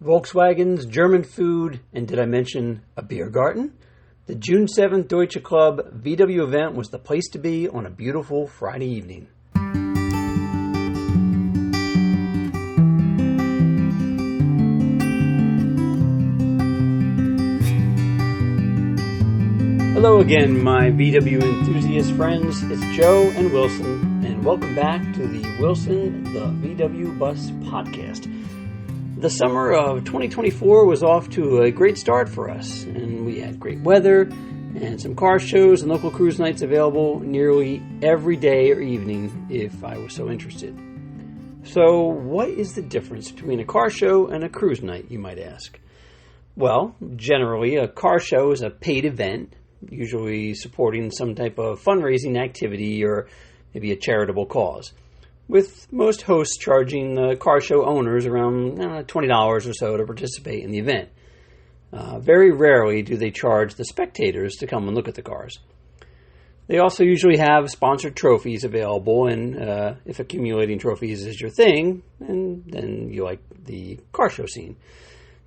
Volkswagens, German food, and did I mention a beer garden? The June 7th Deutscher Club VW event was the place to be on a beautiful Friday evening. Hello again, my VW enthusiast friends. It's Joe and Wilson, and welcome back to the Wilson, the VW Bus podcast. The summer of 2024 was off to a great start for us, and we had great weather and some car shows and local cruise nights available nearly every day or evening if I was so interested. So what is the difference between a car show and a cruise night, you might ask? Well, generally a car show is a paid event, usually supporting some type of fundraising activity or maybe a charitable cause, with most hosts charging car show owners around $20 or so to participate in the event. Very rarely do they charge the spectators to come and look at the cars. They also usually have sponsored trophies available, and if accumulating trophies is your thing, and then you like the car show scene.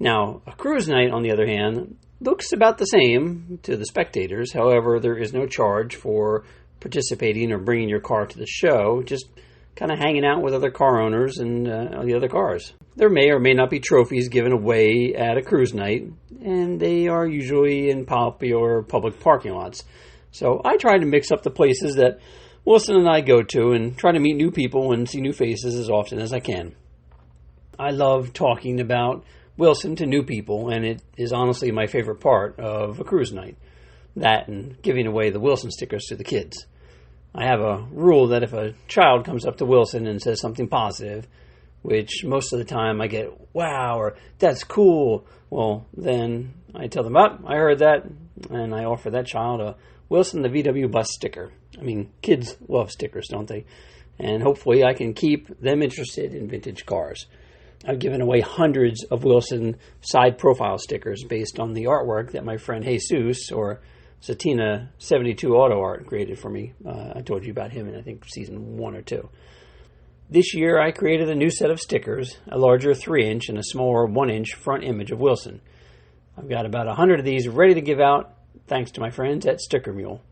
Now, a cruise night, on the other hand, looks about the same to the spectators. However, there is no charge for participating or bringing your car to the show, just kind of hanging out with other car owners and the other cars. There may or may not be trophies given away at a cruise night, and they are usually in popular public parking lots. So I try to mix up the places that Wilson and I go to and try to meet new people and see new faces as often as I can. I love talking about Wilson to new people, and it is honestly my favorite part of a cruise night. That and giving away the Wilson stickers to the kids. I have a rule that if a child comes up to Wilson and says something positive, which most of the time I get, wow, or that's cool, well, then I tell them, I heard that, and I offer that child a Wilson the VW Bus sticker. I mean, kids love stickers, don't they? And hopefully I can keep them interested in vintage cars. I've given away hundreds of Wilson side profile stickers based on the artwork that my friend Jesus, or Satina 72 Auto Art, created for me. I told you about him in, I think, season 1 or 2. This year, I created a new set of stickers, a larger 3-inch and a smaller 1-inch front image of Wilson. I've got about 100 of these ready to give out, thanks to my friends at Sticker Mule.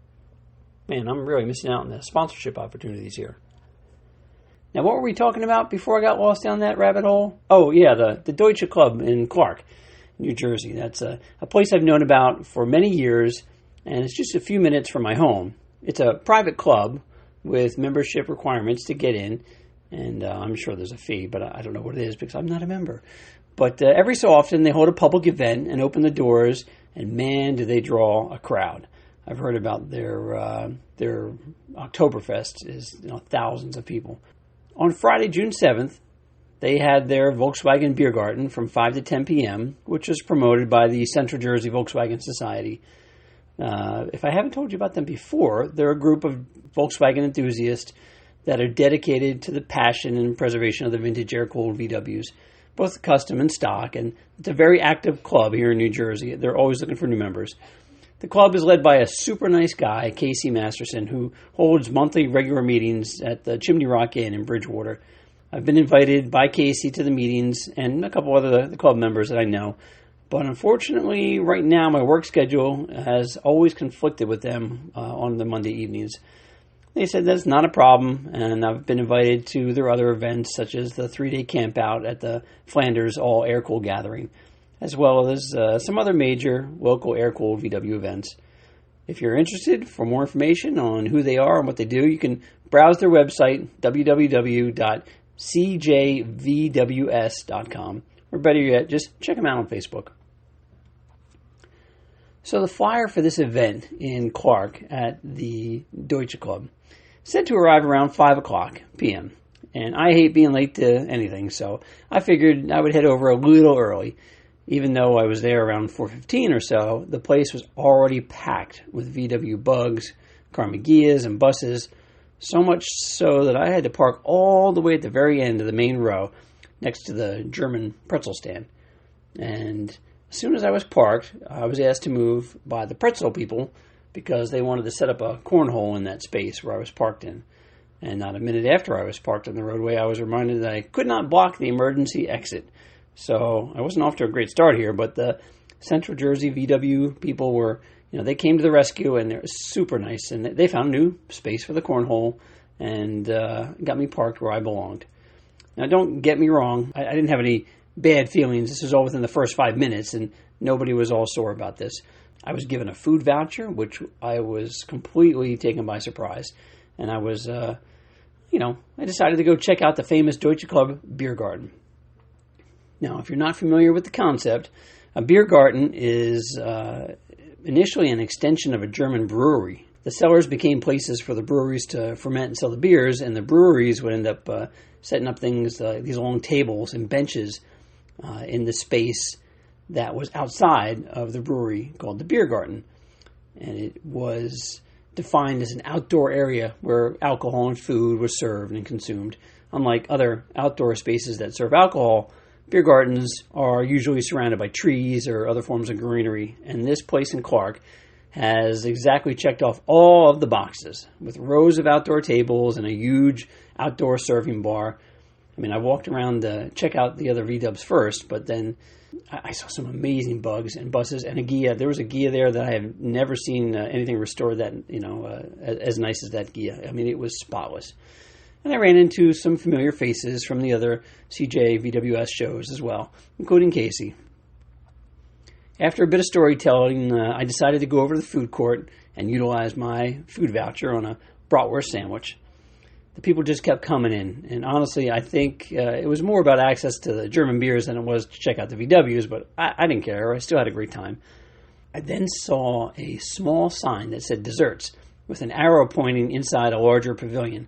Man, I'm really missing out on the sponsorship opportunities here. Now, what were we talking about before I got lost down that rabbit hole? Oh, yeah, the Deutscher Club in Clark, New Jersey. That's a place I've known about for many years, and it's just a few minutes from my home. It's a private club with membership requirements to get in, and I'm sure there's a fee, but I don't know what it is because I'm not a member. But every so often they hold a public event and open the doors, and man, do they draw a crowd. I've heard about their Oktoberfest is thousands of people. On Friday, June 7th, they had their Volkswagen beer garden from 5 to 10 p.m., which was promoted by the Central Jersey Volkswagen Society. If I haven't told you about them before, they're a group of Volkswagen enthusiasts that are dedicated to the passion and preservation of the vintage air-cooled VWs, both custom and stock, and it's a very active club here in New Jersey. They're always looking for new members. The club is led by a super nice guy, Casey Masterson, who holds monthly regular meetings at the Chimney Rock Inn in Bridgewater. I've been invited by Casey to the meetings and a couple other the club members that I know. But unfortunately, right now, my work schedule has always conflicted with them on the Monday evenings. They said that's not a problem, and I've been invited to their other events, such as the 3-day camp out at the Flanders All Air-Cooled Gathering, as well as some other major local air-cooled VW events. If you're interested for more information on who they are and what they do, you can browse their website, www.cjvws.com, or better yet, just check them out on Facebook. So the flyer for this event in Clark at the Deutsche Club said to arrive around 5 o'clock p.m., and I hate being late to anything, so I figured I would head over a little early. Even though I was there around 4:15 or so, the place was already packed with VW bugs, Carmaghias, and buses, so much so that I had to park all the way at the very end of the main row next to the German pretzel stand. And as soon as I was parked, I was asked to move by the pretzel people because they wanted to set up a cornhole in that space where I was parked in. And not a minute after I was parked on the roadway, I was reminded that I could not block the emergency exit. So I wasn't off to a great start here, but the Central Jersey VW people were, they came to the rescue, and they're super nice, and they found new space for the cornhole and got me parked where I belonged. Now, don't get me wrong. I didn't have any bad feelings. This was all within the first 5 minutes, and nobody was all sore about this. I was given a food voucher, which I was completely taken by surprise. And I was, I decided to go check out the famous Deutscher Club biergarten. Now, if you're not familiar with the concept, a biergarten is initially an extension of a German brewery. The cellars became places for the breweries to ferment and sell the beers, and the breweries would end up setting up things, these long tables and benches in the space that was outside of the brewery called the biergarten. And it was defined as an outdoor area where alcohol and food was served and consumed. Unlike other outdoor spaces that serve alcohol, beer gardens are usually surrounded by trees or other forms of greenery. And this place in Clark has exactly checked off all of the boxes, with rows of outdoor tables and a huge outdoor serving bar. I mean, I walked around to check out the other V-dubs first, but then I saw some amazing bugs and buses and a Ghia. There was a Ghia there that I have never seen anything restored that, as nice as that Ghia. I mean, it was spotless. And I ran into some familiar faces from the other CJ VWS shows as well, including Casey. After a bit of storytelling, I decided to go over to the food court and utilize my food voucher on a bratwurst sandwich. The people just kept coming in, and honestly, I think it was more about access to the German beers than it was to check out the VWs, but I didn't care. I still had a great time. I then saw a small sign that said desserts with an arrow pointing inside a larger pavilion.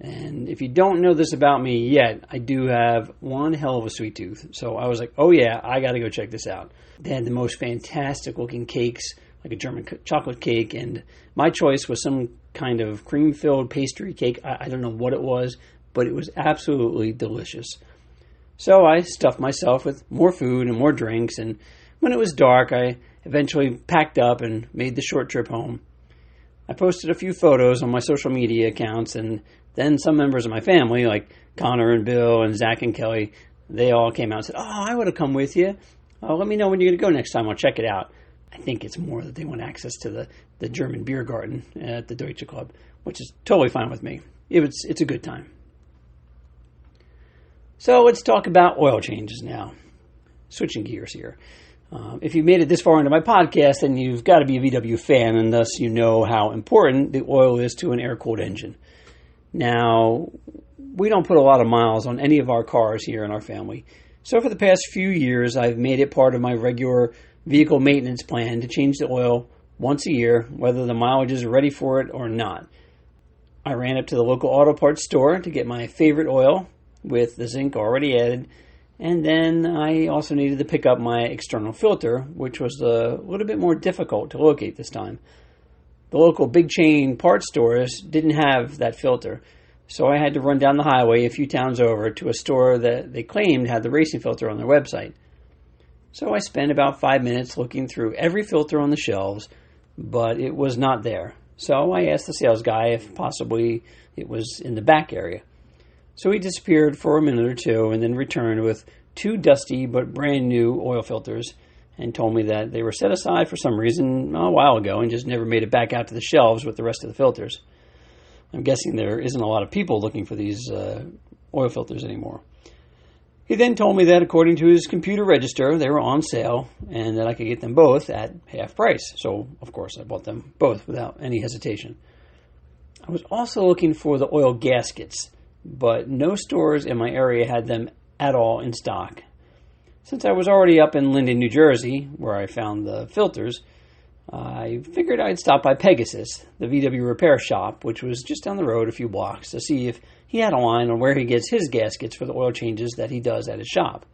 And if you don't know this about me yet, I do have one hell of a sweet tooth. So I was like, oh yeah, I got to go check this out. They had the most fantastic looking cakes, like a German chocolate cake, and my choice was some kind of cream-filled pastry cake. I don't know what it was, but it was absolutely delicious. So I stuffed myself with more food and more drinks, and when it was dark, I eventually packed up and made the short trip home. I posted a few photos on my social media accounts, and then some members of my family, like Connor and Bill and Zach and Kelly, they all came out and said, oh, I would have come with you. Let me know when you're going to go next time. I'll check it out. I think it's more that they want access to the German beer garden at the Deutsche Club, which is totally fine with me. It's a good time. So let's talk about oil changes now. Switching gears here. If you've made it this far into my podcast, then you've got to be a VW fan, and thus you know how important the oil is to an air-cooled engine. Now, we don't put a lot of miles on any of our cars here in our family. So for the past few years, I've made it part of my regular vehicle maintenance plan to change the oil once a year, whether the mileage is ready for it or not. I ran up to the local auto parts store to get my favorite oil with the zinc already added, and then I also needed to pick up my external filter, which was a little bit more difficult to locate this time. The local big chain parts stores didn't have that filter, so I had to run down the highway a few towns over to a store that they claimed had the racing filter on their website. So I spent about 5 minutes looking through every filter on the shelves, but it was not there. So I asked the sales guy if possibly it was in the back area. So he disappeared for a minute or two and then returned with 2 dusty but brand new oil filters and told me that they were set aside for some reason a while ago and just never made it back out to the shelves with the rest of the filters. I'm guessing there isn't a lot of people looking for these oil filters anymore. He then told me that according to his computer register, they were on sale and that I could get them both at half price. So, of course, I bought them both without any hesitation. I was also looking for the oil gaskets, but no stores in my area had them at all in stock. Since I was already up in Linden, New Jersey, where I found the filters, I figured I'd stop by Pegasus, the VW repair shop, which was just down the road a few blocks, to see if he had a line on where he gets his gaskets for the oil changes that he does at his shop.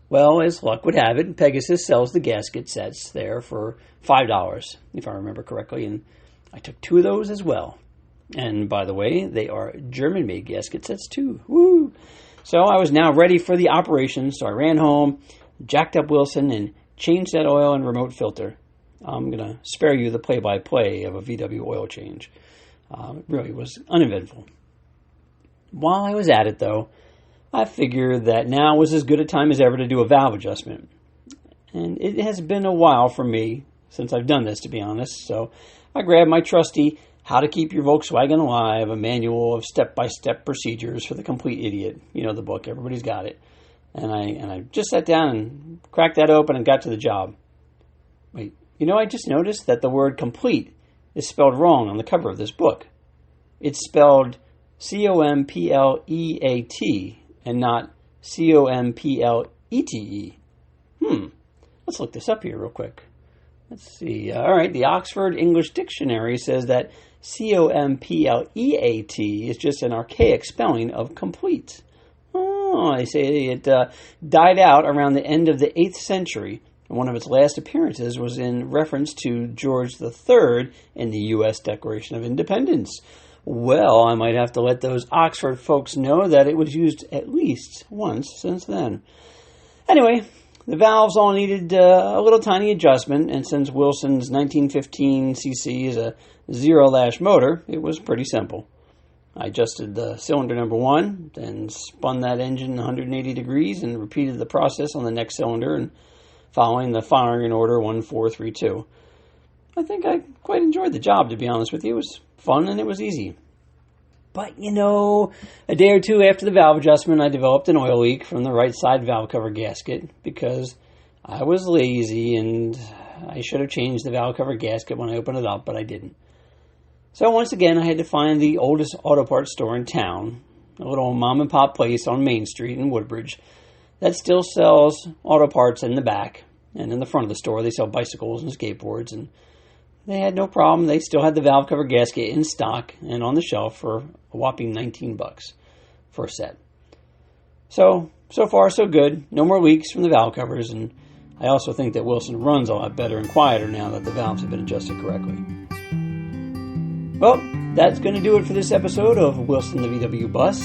Well, as luck would have it, Pegasus sells the gasket sets there for $5, if I remember correctly, and I took 2 of those as well. And by the way, they are German-made gasket sets too. Woo! So I was now ready for the operation, so I ran home, jacked up Wilson, and changed that oil and remote filter. I'm going to spare you the play-by-play of a VW oil change. It really was uneventful. While I was at it, though, I figured that now was as good a time as ever to do a valve adjustment. And it has been a while for me since I've done this, to be honest. So I grabbed my trusty How to Keep Your Volkswagen Alive, a manual of step-by-step procedures for the complete idiot. You know the book, everybody's got it. And I just sat down and cracked that open and got to the job. Wait, I just noticed that the word complete is spelled wrong on the cover of this book. It's spelled C-O-M-P-L-E-A-T and not C-O-M-P-L-E-T-E. Let's look this up here real quick. Let's see. All right, the Oxford English Dictionary says that C-O-M-P-L-E-A-T is just an archaic spelling of complete. Oh, they say it died out around the end of the 8th century. One of its last appearances was in reference to George III in the U.S. Declaration of Independence. Well, I might have to let those Oxford folks know that it was used at least once since then. Anyway, the valves all needed a little tiny adjustment, and since Wilson's 1915cc is a zero-lash motor, it was pretty simple. I adjusted the cylinder number 1, then spun that engine 180 degrees and repeated the process on the next cylinder and following the firing order 1432. I think I quite enjoyed the job, to be honest with you. It was fun and it was easy. But, a day or two after the valve adjustment, I developed an oil leak from the right side valve cover gasket because I was lazy and I should have changed the valve cover gasket when I opened it up, but I didn't. So once again, I had to find the oldest auto parts store in town, a little mom and pop place on Main Street in Woodbridge that still sells auto parts in the back. And in the front of the store, they sell bicycles and skateboards, and they had no problem. They still had the valve cover gasket in stock and on the shelf for a whopping $19 for a set. So far, so good. No more leaks from the valve covers, and I also think that Wilson runs a lot better and quieter now that the valves have been adjusted correctly. Well, that's going to do it for this episode of Wilson the VW Bus.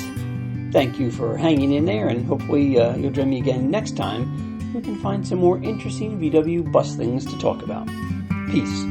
Thank you for hanging in there, and hopefully you'll join me again next time. We can find some more interesting VW bus things to talk about. Peace.